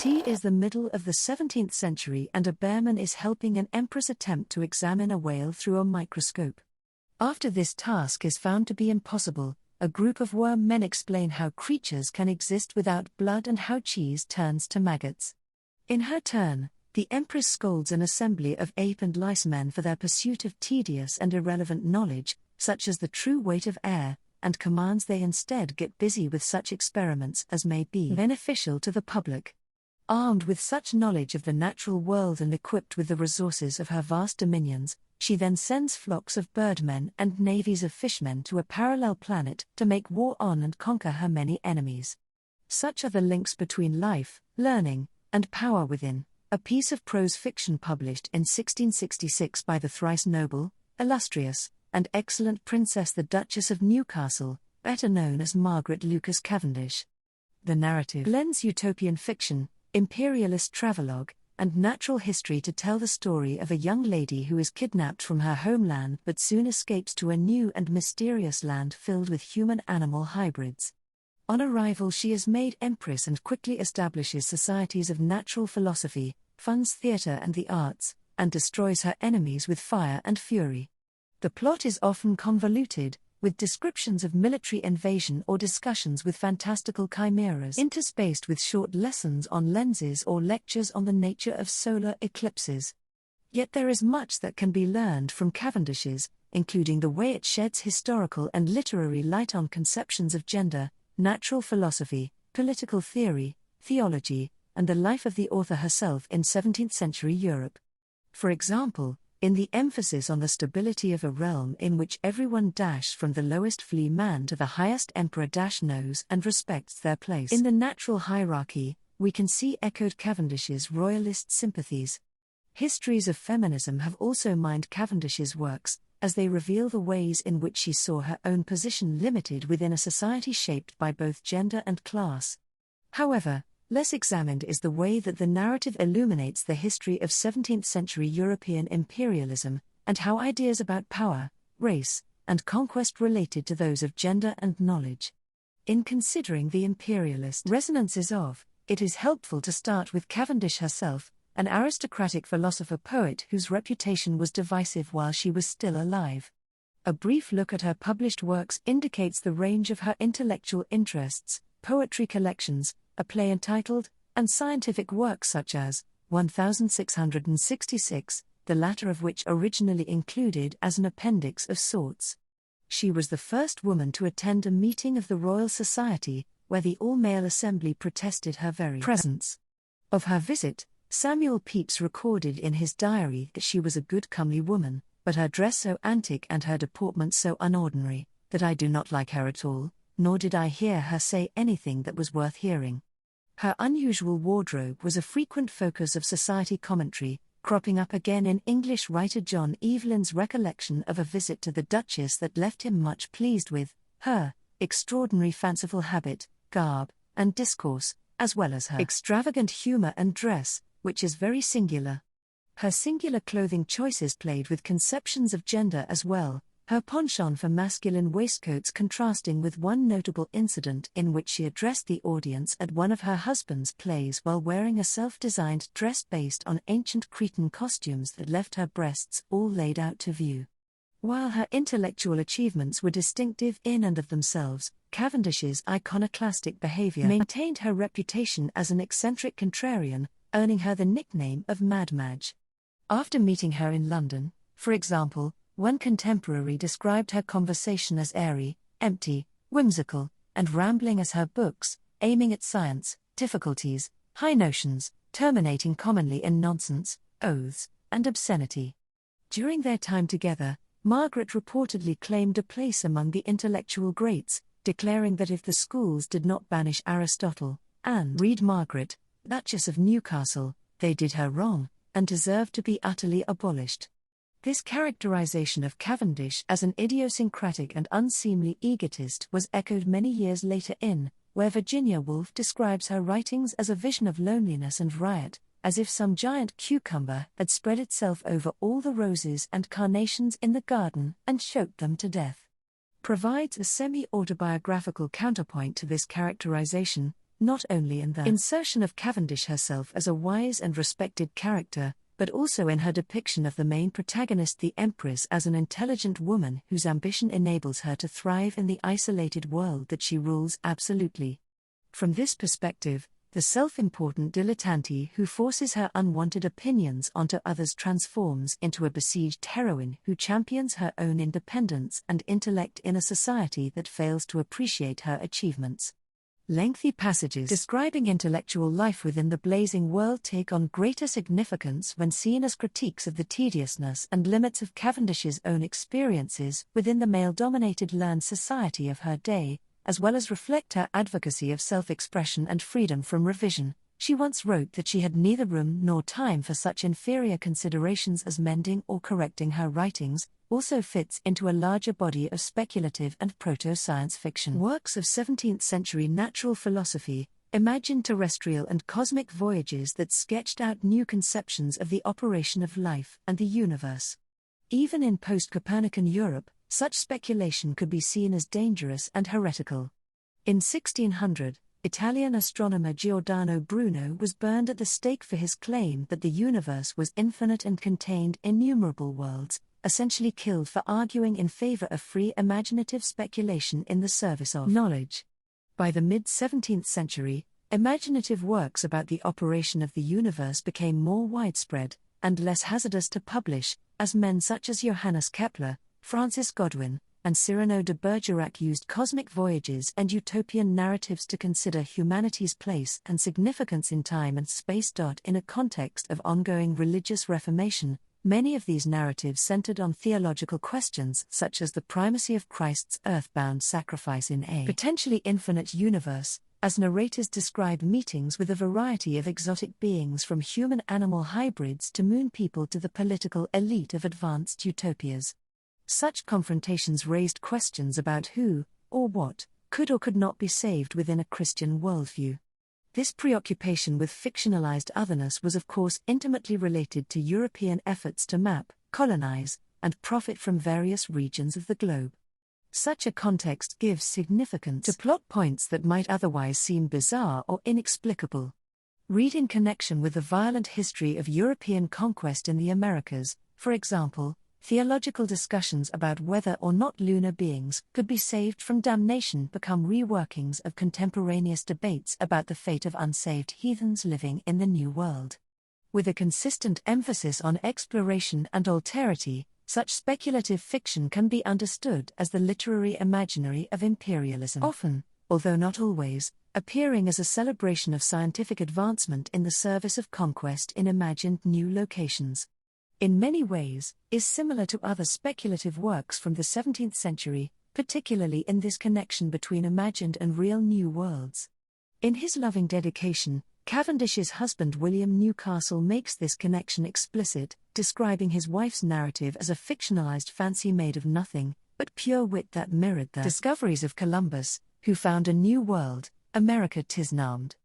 T is the middle of the 17th century and a bearman is helping an empress attempt to examine a whale through a microscope. After this task is found to be impossible, a group of worm men explain how creatures can exist without blood and how cheese turns to maggots. In her turn, the empress scolds an assembly of ape and lice men for their pursuit of tedious and irrelevant knowledge, such as the true weight of air, and commands they instead get busy with such experiments as may be beneficial to the public. Armed with such knowledge of the natural world and equipped with the resources of her vast dominions, she then sends flocks of birdmen and navies of fishmen to a parallel planet to make war on and conquer her many enemies. Such are the links between life, learning, and power within, a piece of prose fiction published in 1666 by the thrice noble, illustrious, and excellent Princess the Duchess of Newcastle, better known as Margaret Lucas Cavendish. The narrative blends utopian fiction, imperialist travelogue, and natural history to tell the story of a young lady who is kidnapped from her homeland but soon escapes to a new and mysterious land filled with human-animal hybrids. On arrival, she is made empress and quickly establishes societies of natural philosophy, funds theatre and the arts, and destroys her enemies with fire and fury. The plot is often convoluted, with descriptions of military invasion or discussions with fantastical chimeras interspaced with short lessons on lenses or lectures on the nature of solar eclipses. Yet there is much that can be learned from Cavendish's, including the way it sheds historical and literary light on conceptions of gender, natural philosophy, political theory, theology, and the life of the author herself in 17th-century Europe. For example, in the emphasis on the stability of a realm in which everyone from the lowest flea man to the highest emperor knows and respects their place in the natural hierarchy, we can see echoed Cavendish's royalist sympathies. Histories of feminism have also mined Cavendish's works, as they reveal the ways in which she saw her own position limited within a society shaped by both gender and class. However, less examined is the way that the narrative illuminates the history of 17th-century European imperialism, and how ideas about power, race, and conquest related to those of gender and knowledge. In considering the imperialist resonances of, it is helpful to start with Cavendish herself, an aristocratic philosopher-poet whose reputation was divisive while she was still alive. A brief look at her published works indicates the range of her intellectual interests: poetry collections, a play entitled, and scientific works such as 1666, the latter of which originally included as an appendix of sorts. She was the first woman to attend a meeting of the Royal Society, where the all-male assembly protested her very presence. Of her visit, Samuel Pepys recorded in his diary that she was a good comely woman, but her dress so antique and her deportment so unordinary, that I do not like her at all, nor did I hear her say anything that was worth hearing. Her unusual wardrobe was a frequent focus of society commentary, cropping up again in English writer John Evelyn's recollection of a visit to the Duchess that left him much pleased with her extraordinary fanciful habit, garb, and discourse, as well as her extravagant humor and dress, which is very singular. Her singular clothing choices played with conceptions of gender as well, her penchant for masculine waistcoats contrasting with one notable incident in which she addressed the audience at one of her husband's plays while wearing a self-designed dress based on ancient Cretan costumes that left her breasts all laid out to view. While her intellectual achievements were distinctive in and of themselves, Cavendish's iconoclastic behavior maintained her reputation as an eccentric contrarian, earning her the nickname of Mad Madge. After meeting her in London, for example, one contemporary described her conversation as airy, empty, whimsical, and rambling as her books, aiming at science, difficulties, high notions, terminating commonly in nonsense, oaths, and obscenity. During their time together, Margaret reportedly claimed a place among the intellectual greats, declaring that if the schools did not banish Aristotle, and read Margaret, Duchess of Newcastle, they did her wrong, and deserved to be utterly abolished. This characterization of Cavendish as an idiosyncratic and unseemly egotist was echoed many years later in, where Virginia Woolf describes her writings as a vision of loneliness and riot, as if some giant cucumber had spread itself over all the roses and carnations in the garden and choked them to death. Provides a semi-autobiographical counterpoint to this characterization, not only in the insertion of Cavendish herself as a wise and respected character, but also in her depiction of the main protagonist, the Empress, as an intelligent woman whose ambition enables her to thrive in the isolated world that she rules absolutely. From this perspective, the self-important dilettante who forces her unwanted opinions onto others transforms into a besieged heroine who champions her own independence and intellect in a society that fails to appreciate her achievements. Lengthy passages describing intellectual life within the blazing world take on greater significance when seen as critiques of the tediousness and limits of Cavendish's own experiences within the male-dominated learned society of her day, as well as reflect her advocacy of self-expression and freedom from revision. She once wrote that she had neither room nor time for such inferior considerations as mending or correcting. Her writings also fits into a larger body of speculative and proto-science fiction. Works of 17th-century natural philosophy, imagined terrestrial and cosmic voyages that sketched out new conceptions of the operation of life and the universe. Even in post-Copernican Europe, such speculation could be seen as dangerous and heretical. In 1600, Italian astronomer Giordano Bruno was burned at the stake for his claim that the universe was infinite and contained innumerable worlds, essentially killed for arguing in favor of free imaginative speculation in the service of knowledge. By the mid-17th century, imaginative works about the operation of the universe became more widespread and less hazardous to publish, as men such as Johannes Kepler, Francis Godwin, and Cyrano de Bergerac used cosmic voyages and utopian narratives to consider humanity's place and significance in time and space. In a context of ongoing religious reformation, many of these narratives centered on theological questions such as the primacy of Christ's earthbound sacrifice in a potentially infinite universe, as narrators describe meetings with a variety of exotic beings from human-animal hybrids to moon people to the political elite of advanced utopias. Such confrontations raised questions about who, or what, could or could not be saved within a Christian worldview. This preoccupation with fictionalized otherness was of course intimately related to European efforts to map, colonize, and profit from various regions of the globe. Such a context gives significance to plot points that might otherwise seem bizarre or inexplicable. Read in connection with the violent history of European conquest in the Americas, for example, theological discussions about whether or not lunar beings could be saved from damnation become reworkings of contemporaneous debates about the fate of unsaved heathens living in the New World. With a consistent emphasis on exploration and alterity, such speculative fiction can be understood as the literary imaginary of imperialism, often, although not always, appearing as a celebration of scientific advancement in the service of conquest in imagined new locations. In many ways, is similar to other speculative works from the 17th century, particularly in this connection between imagined and real new worlds. In his loving dedication, Cavendish's husband William Newcastle makes this connection explicit, describing his wife's narrative as a fictionalized fancy made of nothing but pure wit that mirrored the discoveries of Columbus, who found a new world, America 'tis named.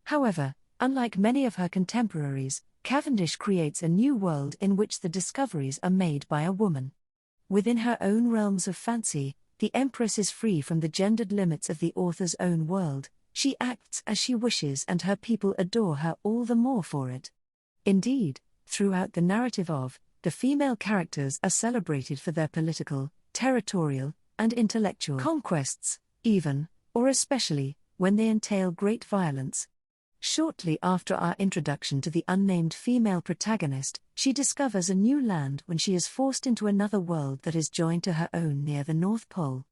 However, unlike many of her contemporaries, Cavendish creates a new world in which the discoveries are made by a woman. Within her own realms of fancy, the Empress is free from the gendered limits of the author's own world. She acts as she wishes and her people adore her all the more for it. Indeed, throughout the narrative of the female characters are celebrated for their political, territorial, and intellectual conquests, even, or especially, when they entail great violence. Shortly after our introduction to the unnamed female protagonist, she discovers a new land when she is forced into another world that is joined to her own near the North Pole.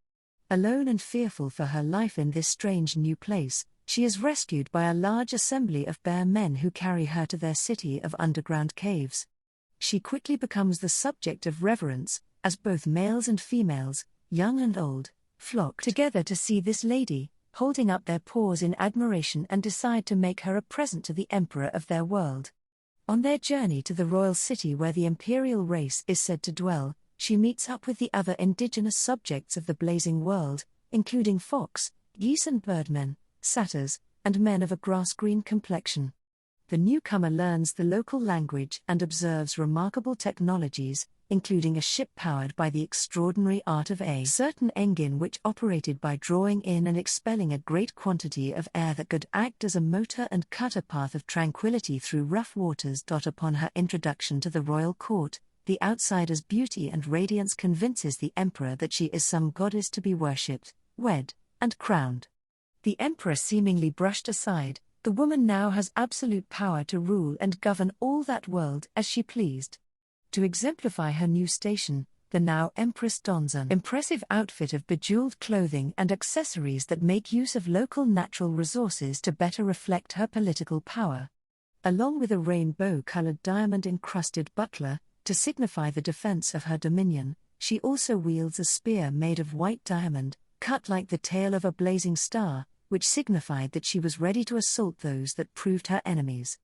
Alone and fearful for her life in this strange new place, she is rescued by a large assembly of bear men who carry her to their city of underground caves. She quickly becomes the subject of reverence, as both males and females, young and old, flock together to see this lady, holding up their paws in admiration and decide to make her a present to the emperor of their world. On their journey to the royal city where the imperial race is said to dwell, she meets up with the other indigenous subjects of the blazing world, including fox, geese and birdmen, satyrs, and men of a grass-green complexion. The newcomer learns the local language and observes remarkable technologies, including a ship powered by the extraordinary art of a certain engine which operated by drawing in and expelling a great quantity of air that could act as a motor and cut a path of tranquility through rough waters. Upon her introduction to the royal court, the outsider's beauty and radiance convinces the emperor that she is some goddess to be worshipped, wed, and crowned. The emperor seemingly brushed aside, the woman now has absolute power to rule and govern all that world as she pleased. To exemplify her new station, the now empress dons an impressive outfit of bejeweled clothing and accessories that make use of local natural resources to better reflect her political power. Along with a rainbow-colored diamond-encrusted buckler, to signify the defense of her dominion, she also wields a spear made of white diamond, cut like the tail of a blazing star, which signified that she was ready to assault those that proved her enemies.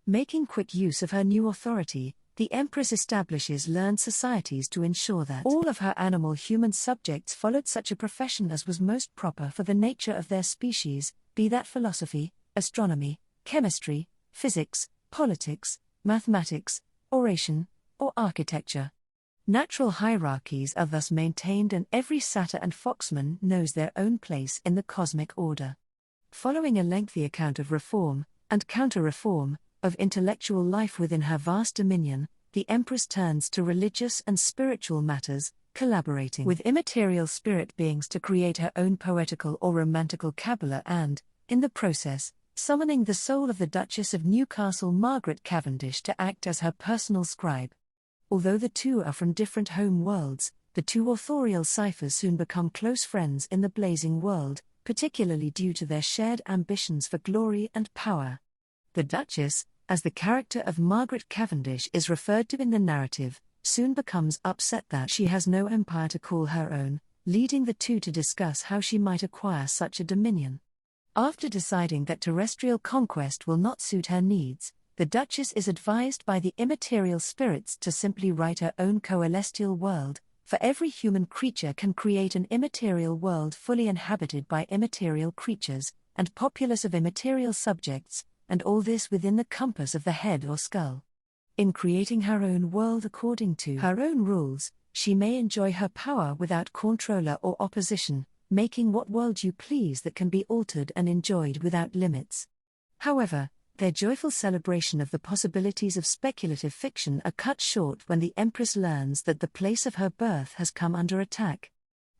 Making quick use of her new authority, the Empress establishes learned societies to ensure that all of her animal-human subjects followed such a profession as was most proper for the nature of their species, be that philosophy, astronomy, chemistry, physics, politics, mathematics, oration, or architecture. Natural hierarchies are thus maintained and every satyr and foxman knows their own place in the cosmic order. Following a lengthy account of reform, and counter-reform, of intellectual life within her vast dominion, the Empress turns to religious and spiritual matters, collaborating with immaterial spirit beings to create her own poetical or romantical Kabbalah and, in the process, summoning the soul of the Duchess of Newcastle Margaret Cavendish to act as her personal scribe. Although the two are from different home worlds, the two authorial ciphers soon become close friends in the blazing world, particularly due to their shared ambitions for glory and power. The Duchess, as the character of Margaret Cavendish is referred to in the narrative, soon becomes upset that she has no empire to call her own, leading the two to discuss how she might acquire such a dominion. After deciding that terrestrial conquest will not suit her needs, the Duchess is advised by the immaterial spirits to simply write her own coelestial world, for every human creature can create an immaterial world fully inhabited by immaterial creatures, and populous of immaterial subjects, and all this within the compass of the head or skull. In creating her own world according to her own rules, she may enjoy her power without controller or opposition, making what world you please that can be altered and enjoyed without limits. However, their joyful celebration of the possibilities of speculative fiction are cut short when the Empress learns that the place of her birth has come under attack.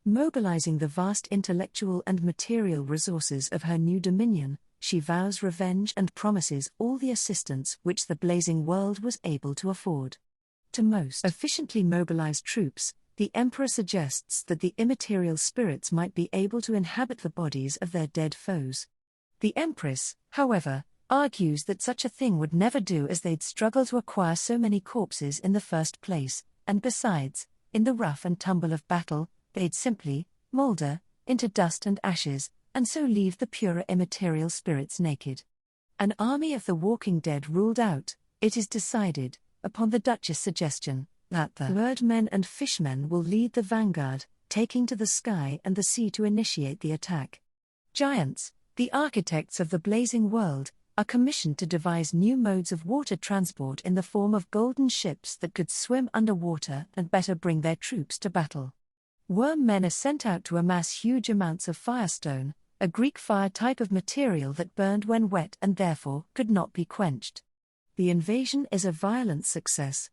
Mobilizing the vast intellectual and material resources of her new dominion, she vows revenge and promises all the assistance which the blazing world was able to afford. To most efficiently mobilized troops, the Emperor suggests that the immaterial spirits might be able to inhabit the bodies of their dead foes. The Empress, however, argues that such a thing would never do as they'd struggle to acquire so many corpses in the first place, and besides, in the rough and tumble of battle, they'd simply moulder into dust and ashes, and so leave the purer immaterial spirits naked. An army of the walking dead ruled out, it is decided, upon the Duchess' suggestion, that the birdmen and fishmen will lead the vanguard, taking to the sky and the sea to initiate the attack. Giants, the architects of the blazing world, are commissioned to devise new modes of water transport in the form of golden ships that could swim underwater and better bring their troops to battle. Worm men are sent out to amass huge amounts of firestone, a Greek fire type of material that burned when wet and therefore could not be quenched. The invasion is a violent success.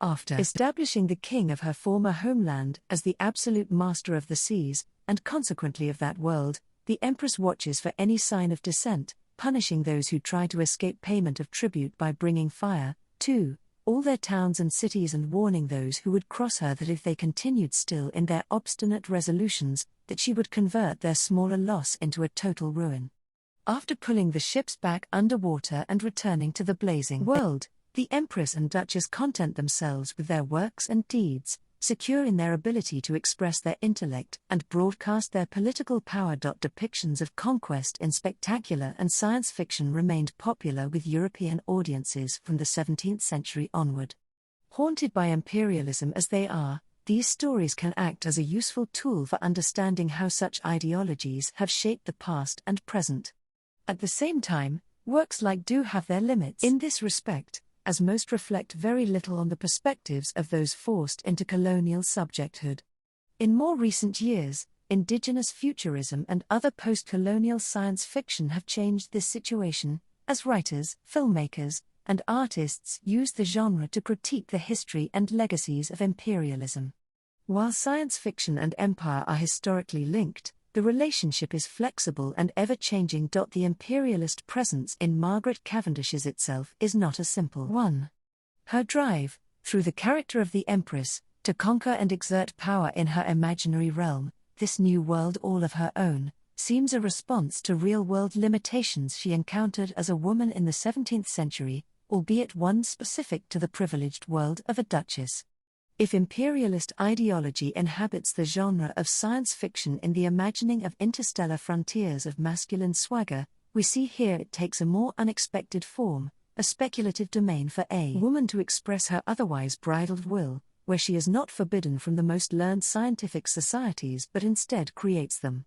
After establishing the king of her former homeland as the absolute master of the seas, and consequently of that world, the Empress watches for any sign of dissent, punishing those who try to escape payment of tribute by bringing fire, to all their towns and cities, and warning those who would cross her that if they continued still in their obstinate resolutions, that she would convert their smaller loss into a total ruin. After pulling the ships back underwater and returning to the blazing world, the Empress and Duchess content themselves with their works and deeds, secure in their ability to express their intellect and broadcast their political power. Depictions of conquest in spectacular and science fiction remained popular with European audiences from the 17th century onward. Haunted by imperialism as they are, these stories can act as a useful tool for understanding how such ideologies have shaped the past and present. At the same time, works like do have their limits. In this respect, as most reflect very little on the perspectives of those forced into colonial subjecthood. In more recent years, indigenous futurism and other post-colonial science fiction have changed this situation, as writers, filmmakers, and artists use the genre to critique the history and legacies of imperialism. While science fiction and empire are historically linked, the relationship is flexible and ever-changing. The imperialist presence in Margaret Cavendish's itself is not a simple one. Her drive, through the character of the Empress, to conquer and exert power in her imaginary realm, this new world all of her own, seems a response to real-world limitations she encountered as a woman in the 17th century, albeit one specific to the privileged world of a duchess. If imperialist ideology inhabits the genre of science fiction in the imagining of interstellar frontiers of masculine swagger, we see here it takes a more unexpected form, a speculative domain for a woman to express her otherwise bridled will, where she is not forbidden from the most learned scientific societies but instead creates them.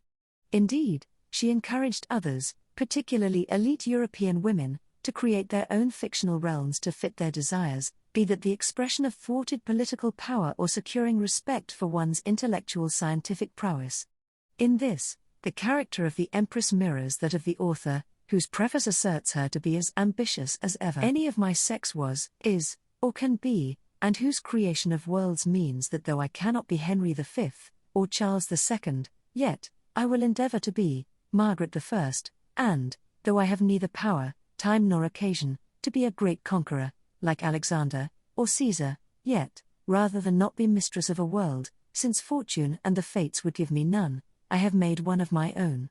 Indeed, she encouraged others, particularly elite European women, to create their own fictional realms to fit their desires, be that the expression of thwarted political power or securing respect for one's intellectual scientific prowess. In this, the character of the Empress mirrors that of the author, whose preface asserts her to be as ambitious as ever any of my sex was, is, or can be, and whose creation of worlds means that though I cannot be Henry V, or Charles II, yet, I will endeavour to be, Margaret I, and, though I have neither power, time nor occasion, to be a great conqueror, like Alexander, or Caesar, yet, rather than not be mistress of a world, since fortune and the fates would give me none, I have made one of my own.